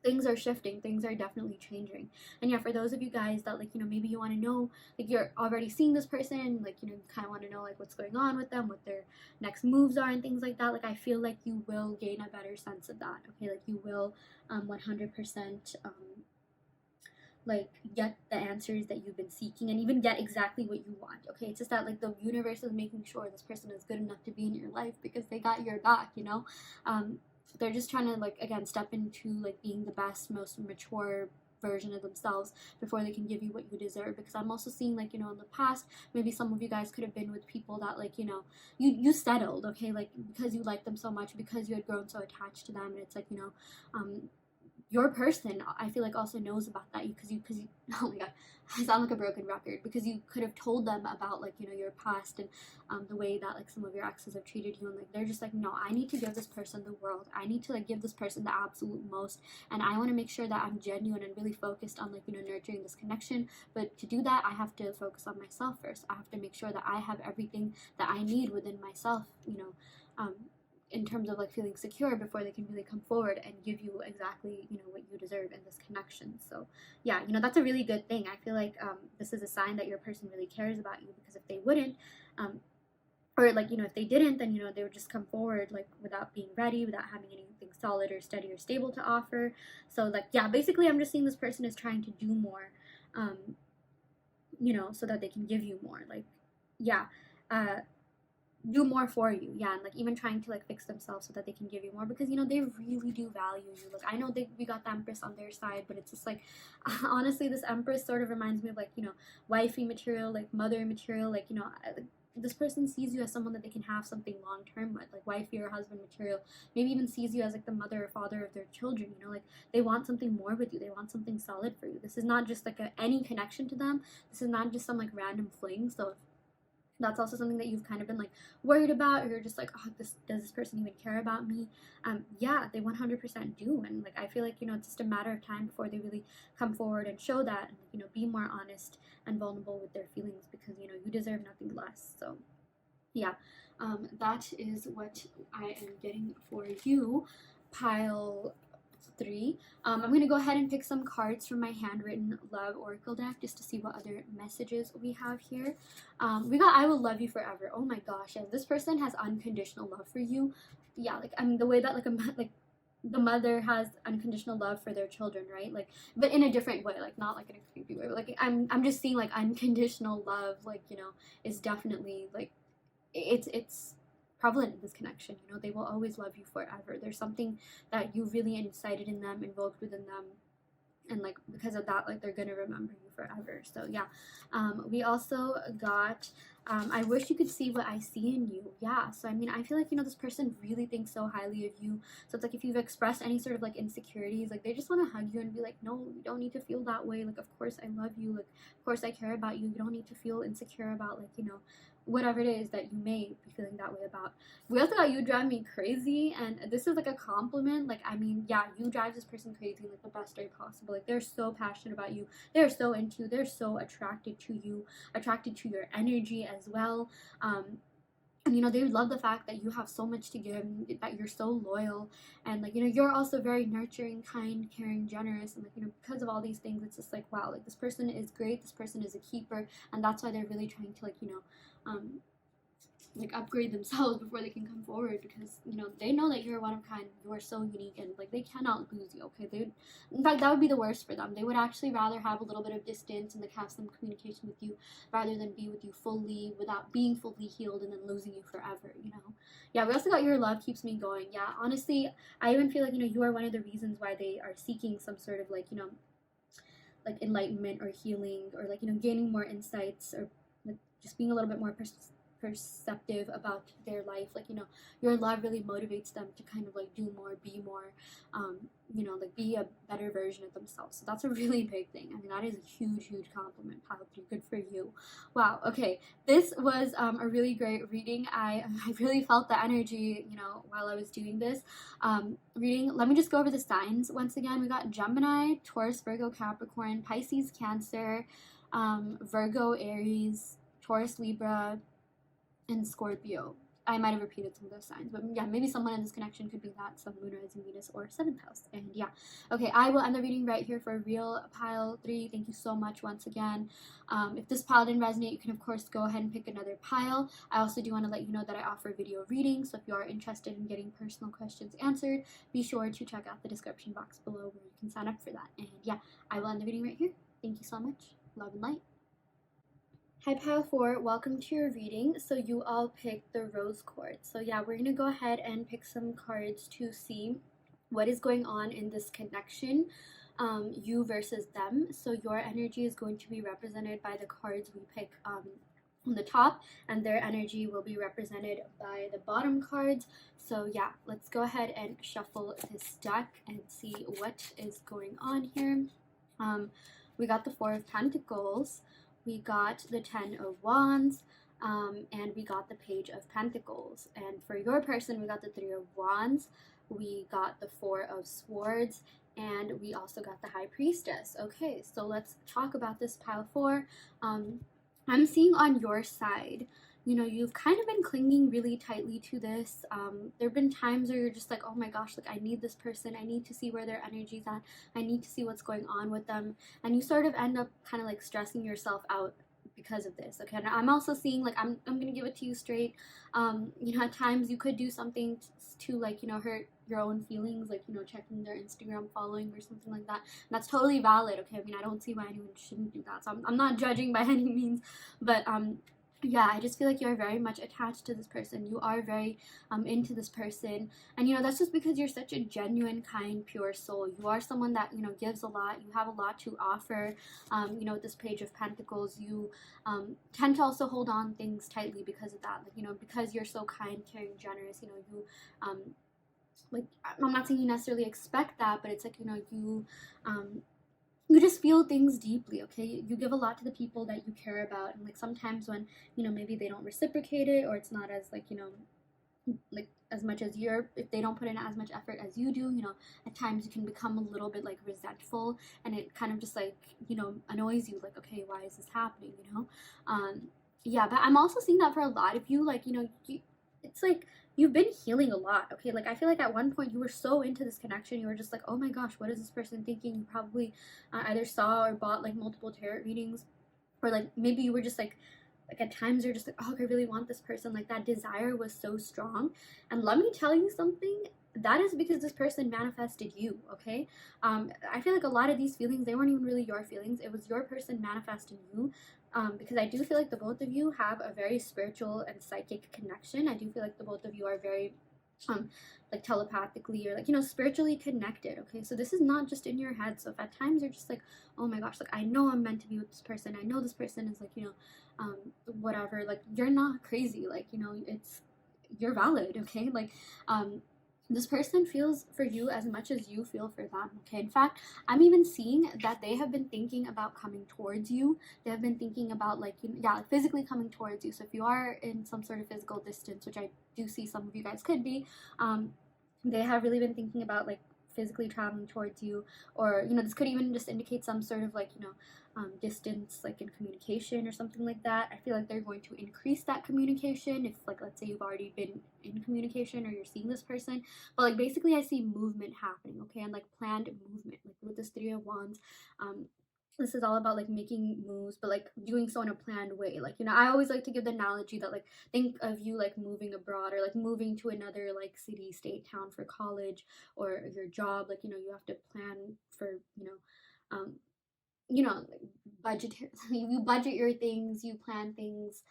Things are shifting, things are definitely changing. And yeah, for those of you guys that, like, you know, maybe you want to know, like, you're already seeing this person, like, you know, you kind of want to know, like, what's going on with them, what their next moves are and things like that, like, I feel like you will gain a better sense of that. Okay, like, you will 100% like, get the answers that you've been seeking, and even get exactly what you want. Okay, it's just that, like, the universe is making sure this person is good enough to be in your life, because they got your back, you know. They're just trying to, like, again, step into, like, being the best, most mature version of themselves before they can give you what you deserve. Because I'm also seeing, like, in the past, maybe some of you guys could have been with people that, like, you settled, okay, like, because you liked them so much, because you had grown so attached to them, and it's like, your person, I feel like, also knows about that, because you oh my god, I sound like a broken record, because you could have told them about, like, your past, and the way that, like, some of your exes have treated you, and, like, they're just like, no, I need to give this person the world, I need to, like, give this person the absolute most, and I want to make sure that I'm genuine and really focused on, like, nurturing this connection. But to do that, I have to focus on myself first. I have to make sure that I have everything that I need within myself, in terms of, like, feeling secure, before they can really come forward and give you exactly, what you deserve in this connection. So yeah, that's a really good thing. I feel like this is a sign that your person really cares about you, because if they wouldn't, or, like, if they didn't, then they would just come forward, like, without being ready, without having anything solid or steady or stable to offer. So, like, yeah, basically I'm just seeing this person is trying to do more, so that they can give you more, like, yeah, do more for you, yeah, and, like, even trying to, like, fix themselves so that they can give you more, because they really do value you. Like, I know we got the Empress on their side, but it's just like, honestly, this Empress sort of reminds me of, like, wifey material, like, mother material, like, this person sees you as someone that they can have something long term with, like wifey or husband material. Maybe even sees you as, like, the mother or father of their children. Like, they want something more with you. They want something solid for you. This is not just, like, any connection to them. This is not just some, like, random fling. So that's also something that you've kind of been, like, worried about, or you're just like, oh, does this person even care about me? Yeah, they 100% do. And, like, I feel like, it's just a matter of time before they really come forward and show that, and, be more honest and vulnerable with their feelings, because you deserve nothing less. So yeah, that is what I am getting for you, pile 3. I'm going to go ahead and pick some cards from my handwritten love oracle deck, just to see what other messages we have here. We got I will love you forever. Oh my gosh, yeah, this person has unconditional love for you. Yeah, like, I mean, the way that, like the mother has unconditional love for their children, right? Like, but in a different way, like, not like in a creepy way, but, like, I'm just seeing, like, unconditional love, like, is definitely, like, it's prevalent in this connection. They will always love you forever. There's something that you really incited in them, invoked within them, and, like, because of that, like, they're gonna remember you forever. So yeah, we also got I wish you could see what I see in you. Yeah, so I mean, I feel like, this person really thinks so highly of you. So it's like, if you've expressed any sort of, like, insecurities, like, they just want to hug you and be like, no, you don't need to feel that way. Like, of course I love you. Like, of course I care about you. You don't need to feel insecure about, like, whatever it is that you may be feeling that way about. We also got you drive me crazy, and this is, like, a compliment. Like, I mean, yeah, you drive this person crazy in, like, the best way possible. Like, they're so passionate about you. They're so into you. They're so attracted to you, attracted to your energy as well. And they love the fact that you have so much to give, that you're so loyal, and, like, you're also very nurturing, kind, caring, generous, and, like, because of all these things, it's just like, wow, like, this person is great, this person is a keeper, and that's why they're really trying to, like, like, upgrade themselves before they can come forward, because they know that you're one of kind, you're so unique, and, like, they cannot lose you. Okay, in fact, that would be the worst for them. They would actually rather have a little bit of distance and, like, have some communication with you, rather than be with you fully without being fully healed and then losing you forever. Yeah, we also got your love keeps me going. Yeah, honestly, I even feel like you are one of the reasons why they are seeking some sort of, like, like, enlightenment or healing, or, like, gaining more insights, or, like, just being a little bit more perceptive about their life. Like, your love really motivates them to kind of, like, do more, be more, like, be a better version of themselves. So that's a really big thing. I mean, that is a huge compliment, pile 3. Good for you. Wow. Okay, this was a really great reading. I really felt the energy, while I was doing this reading. Let me just go over the signs once again. We got Gemini, Taurus, Virgo, Capricorn, Pisces, Cancer, Virgo, Aries, Taurus, Libra, and Scorpio. I might have repeated some of those signs, but yeah, maybe someone in this connection could be that, some Moon, Rising, Venus, or 7th house. And yeah, okay, I will end the reading right here for real, pile 3. Thank you so much once again. If this pile didn't resonate, you can of course go ahead and pick another pile. I also do want to let you know that I offer video readings, so if you are interested in getting personal questions answered, be sure to check out the description box below where you can sign up for that. And yeah, I will end the reading right here. Thank you so much. Love and light. Hi pile 4, welcome to your reading. So you all picked the rose quartz. So yeah, we're gonna go ahead and pick some cards to see what is going on in this connection. you versus them. So your energy is going to be represented by the cards we pick on the top, and their energy will be represented by the bottom cards. So yeah, let's go ahead and shuffle this deck and see what is going on here. We got the Four of Pentacles, we got the Ten of Wands, and we got the Page of Pentacles. And for your person, we got the Three of Wands, we got the Four of Swords, and we also got the High Priestess. Okay, so let's talk about this pile four. I'm seeing on your side, you know, you've kind of been clinging really tightly to this. There have been times where you're just like, oh my gosh, like I need this person. I need to see where their energy's at. I need to see what's going on with them. And you sort of end up kind of like stressing yourself out because of this. Okay, and I'm also seeing like I'm gonna give it to you straight. You know, at times you could do something to like, you know, hurt your own feelings, like, you know, checking their Instagram following or something like that. And that's totally valid. Okay, I mean, I don't see why anyone shouldn't do that. So I'm not judging by any means, but yeah, I just feel like you're very much attached to this person. You are very into this person, and you know that's just because you're such a genuine, kind, pure soul. You are someone that, you know, gives a lot. You have a lot to offer. You know, with this Page of Pentacles, you tend to also hold on things tightly because of that. Like, you know, because you're so kind, caring, generous. You know, you like, I'm not saying you necessarily expect that, but it's like, you know, you just feel things deeply. Okay, you give a lot to the people that you care about, and like sometimes when, you know, maybe they don't reciprocate it, or it's not as like, you know, like as much as if they don't put in as much effort as you do, you know, at times you can become a little bit like resentful, and it kind of just like, you know, annoys you, like, okay, why is this happening, you know? Yeah, but I'm also seeing that for a lot of you, like, you know, it's like you've been healing a lot. Okay, like I feel like at one point you were so into this connection, you were just like, oh my gosh, what is this person thinking? You probably either saw or bought like multiple tarot readings, or like maybe you were just like at times you're just like, oh, I really want this person. Like that desire was so strong. And let me tell you something, that is because this person manifested you. Okay, I feel like a lot of these feelings, they weren't even really your feelings, it was your person manifesting you. Because I do feel like the both of you have a very spiritual and psychic connection. I do feel like the both of you are very like telepathically or like, you know, spiritually connected. Okay, so this is not just in your head. So if at times you're just like, oh my gosh, like I know I'm meant to be with this person, I know this person is like, you know, whatever, like you're not crazy, like, you know, you're valid. Okay, like this person feels for you as much as you feel for them. Okay, in fact, I'm even seeing that they have been thinking about coming towards you. They have been thinking about like, you know, yeah, like physically coming towards you. So if you are in some sort of physical distance, which I do see some of you guys could be, they have really been thinking about like physically traveling towards you. Or, you know, this could even just indicate some sort of like, you know, distance like in communication or something like that. I feel like they're going to increase that communication if, like, let's say you've already been in communication or you're seeing this person. But like basically I see movement happening. Okay, and like planned movement, like with this Three of Wands. This is all about like making moves, but like doing so in a planned way. Like, you know, I always like to give the analogy that like, think of you like moving abroad, or like moving to another like city, state, town for college or your job. Like, you know, you have to plan for, you know, like budget, you budget your things, you plan things,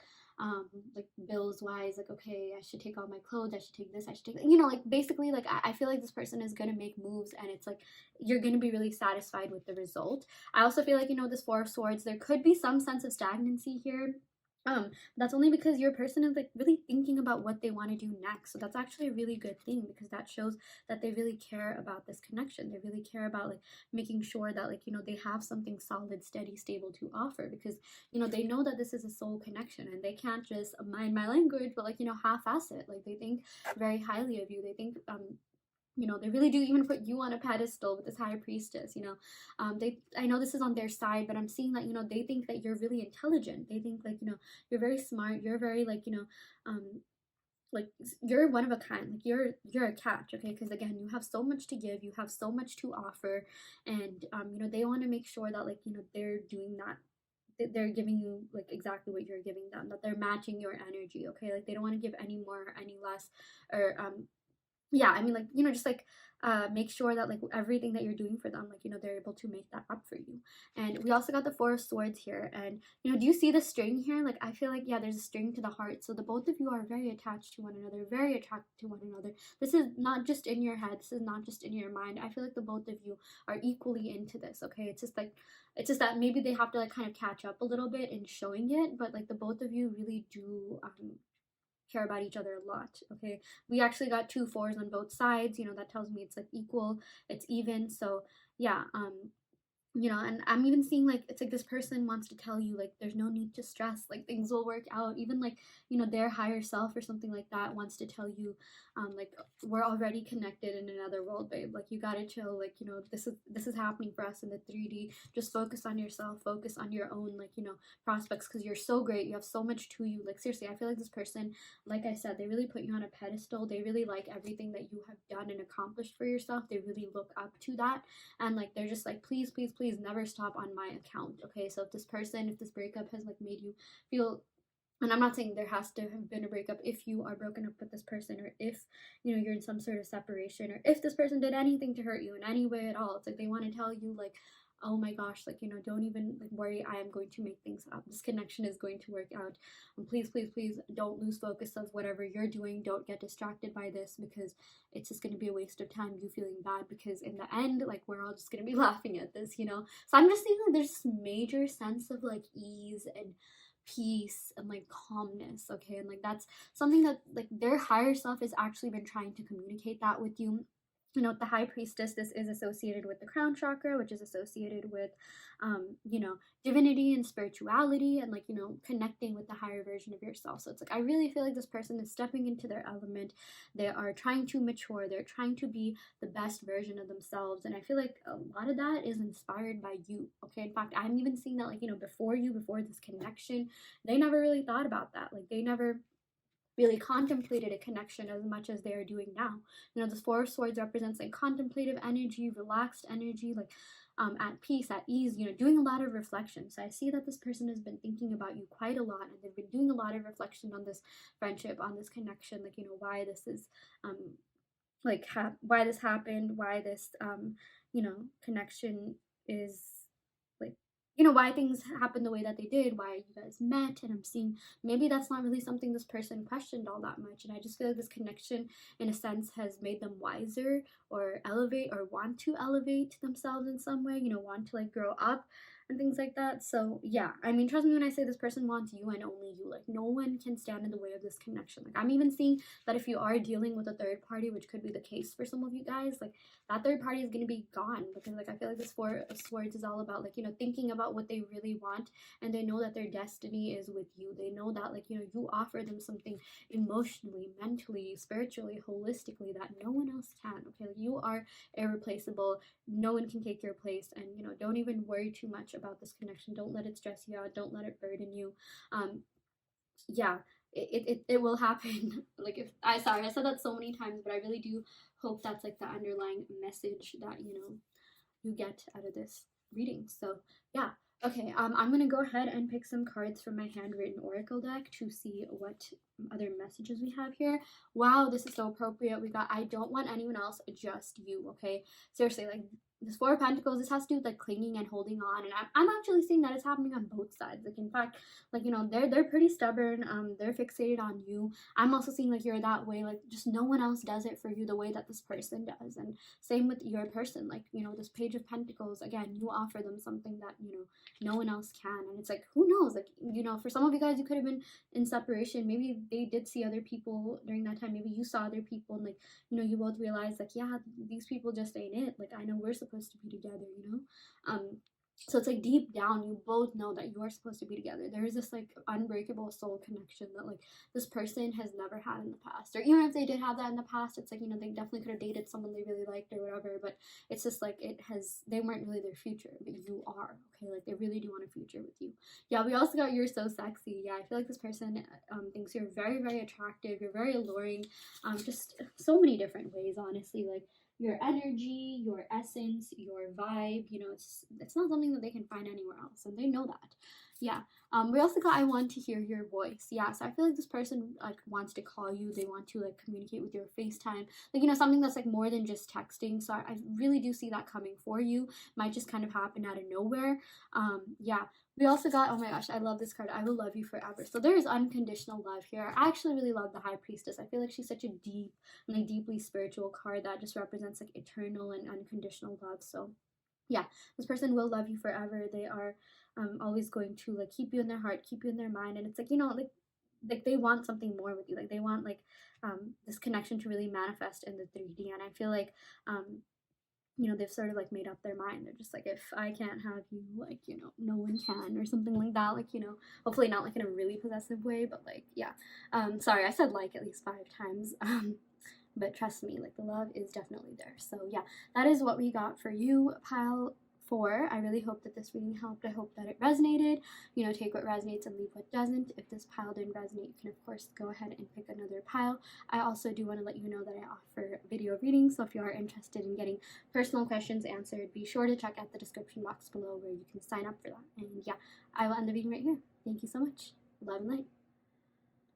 like bills wise, like, okay, I should take all my clothes, I should take this, I should take that. You know, like basically like I feel like this person is gonna make moves, and it's like you're gonna be really satisfied with the result. I also feel like, you know, this Four of Swords, there could be some sense of stagnancy here. That's only because your person is like really thinking about what they want to do next. So that's actually a really good thing, because that shows that they really care about this connection. They really care about like making sure that, like, you know, they have something solid, steady, stable to offer, because, you know, they know that this is a soul connection, and they can't just mind my language, but like, you know, half-ass it. Like they think very highly of you. They think you know, they really do even put you on a pedestal with this High Priestess. You know, I know this is on their side, but I'm seeing that, you know, they think that you're really intelligent. They think like, you know, you're very smart, you're very like, you know, like you're one of a kind, like you're a catch. Okay, because again, you have so much to give, you have so much to offer, and you know, they want to make sure that, like, you know, they're doing that, they're giving you like exactly what you're giving them, that they're matching your energy. Okay, like they don't want to give any more or any less, or yeah, I mean, like, just like make sure that like everything that you're doing for them, like, they're able to make that up for you. And we also got the Four of Swords here. And do you see the string here? Like, I feel like, yeah, there's a string to the heart. So the both of you are very attached to one another, very attracted to one another. This is not just in your head, this is not just in your mind. I feel like the both of you are equally into this. Okay, it's just that maybe they have to like kind of catch up a little bit in showing it, but like the both of you really do care about each other a lot. Okay, we actually got 2 4s on both sides. That tells me it's like equal, it's even. So yeah, and I'm even seeing like it's like this person wants to tell you like there's no need to stress, like things will work out. Even like their higher self or something like that wants to tell you like we're already connected in another world, babe. Like you gotta chill. Like this is happening for us in the 3D. Just focus on yourself, focus on your own like prospects, because you're so great, you have so much to you. Like seriously, I feel like this person, like I said, they really put you on a pedestal. They really like everything that you have done and accomplished for yourself. They really look up to that, and like they're just like, please, please, please never stop on my account. Okay, so if this breakup has like made you feel, and I'm not saying there has to have been a breakup if you are broken up with this person, or if you're in some sort of separation, or if this person did anything to hurt you in any way at all. It's like they want to tell you like, oh my gosh, like don't even like worry, I am going to make things up, this connection is going to work out, and please, please, please don't lose focus of whatever you're doing. Don't get distracted by this, because it's just going to be a waste of time, you feeling bad, because in the end like we're all just going to be laughing at this. So I'm just thinking there's this major sense of like ease and peace and like calmness. Okay, and like that's something that like their higher self has actually been trying to communicate that with you. The High Priestess, this is associated with the crown chakra, which is associated with divinity and spirituality, and like connecting with the higher version of yourself. So it's like I really feel like this person is stepping into their element. They are trying to mature, they're trying to be the best version of themselves, and I feel like a lot of that is inspired by you. Okay, in fact, I'm even seeing that like before this connection, they never really thought about that. Like they never really contemplated a connection as much as they are doing now. This Four of Swords represents like contemplative energy, relaxed energy, like at peace, at ease, doing a lot of reflection. So I see that this person has been thinking about you quite a lot, and they've been doing a lot of reflection on this friendship, on this connection, like, why this is, why this happened, why this, connection is like why things happened the way that they did, why you guys met. And I'm seeing maybe that's not really something this person questioned all that much, and I just feel like this connection in a sense has made them wiser, or elevate, or want to elevate themselves in some way, want to like grow up and things like that. So yeah, I mean, trust me when I say this person wants you and only you. Like no one can stand in the way of this connection. Like I'm even seeing that if you are dealing with a third party, which could be the case for some of you guys, like that third party is going to be gone, because like I feel like this Four of Swords is all about like thinking about what they really want, and they know that their destiny is with you. They know that like you offer them something emotionally, mentally, spiritually, holistically that no one else can. Okay, like you are irreplaceable, no one can take your place, and don't even worry too much about this connection. Don't let it stress you out, don't let it burden you. Yeah, it will happen. Like if I said that so many times, but I really do hope that's like the underlying message that you get out of this reading. So yeah, okay, I'm gonna go ahead and pick some cards from my handwritten oracle deck to see what other messages we have here. Wow, this is so appropriate. We got, I don't want anyone else, just you. Okay, seriously, like this Four of Pentacles, this has to do with like clinging and holding on, and I'm actually seeing that it's happening on both sides. Like in fact, like they're pretty stubborn, they're fixated on you. I'm also seeing like you're that way, like just no one else does it for you the way that this person does. And same with your person, like this Page of Pentacles, again, you offer them something that no one else can. And it's like, who knows, like for some of you guys, you could have been in separation, maybe they did see other people during that time, maybe you saw other people, and like you both realized like, yeah, these people just ain't it. Like I know we're supposed to be together. So it's like deep down you both know that you are supposed to be together. There is this like unbreakable soul connection that like this person has never had in the past, or even if they did have that in the past, it's like they definitely could have dated someone they really liked or whatever, but it's just like they weren't really their future, but you are. Okay, like they really do want a future with you. Yeah, we also got You're So Sexy. Yeah, I feel like this person thinks you're very, very attractive, you're very alluring, just so many different ways, honestly. Like your energy, your essence, your vibe, it's not something that they can find anywhere else, and they know that. Yeah. We also got I want to hear your voice. Yeah. So I feel like this person like wants to call you. They want to like communicate with your FaceTime. Like, you know, something that's like more than just texting. So I really do see that coming for you. Might just kind of happen out of nowhere. Yeah. We also got, oh my gosh, I love this card. I will love you forever. So there is unconditional love here. I actually really love the High Priestess. I feel like she's such a deep, like deeply spiritual card that just represents like eternal and unconditional love. So yeah, this person will love you forever. They are always going to like keep you in their heart, keep you in their mind, and it's like, you know, like they want something more with you. Like they want like this connection to really manifest in the 3D, and I feel like you know, they've sort of like made up their mind. They're just like, if I can't have you, like, you know, no one can, or something like that. Like, you know, hopefully not like in a really possessive way, but like, yeah. Sorry, I said like at least 5 times. But trust me, like the love is definitely there. So yeah, that is what we got for you, pile 4. I really hope that this reading helped. I hope that it resonated. You know, take what resonates and leave what doesn't. If this pile didn't resonate, you can of course go ahead and pick another pile. I also do want to let you know that I offer video readings, so if you are interested in getting personal questions answered, be sure to check out the description box below where you can sign up for that. And yeah, I will end the reading right here. Thank you so much. Love and light.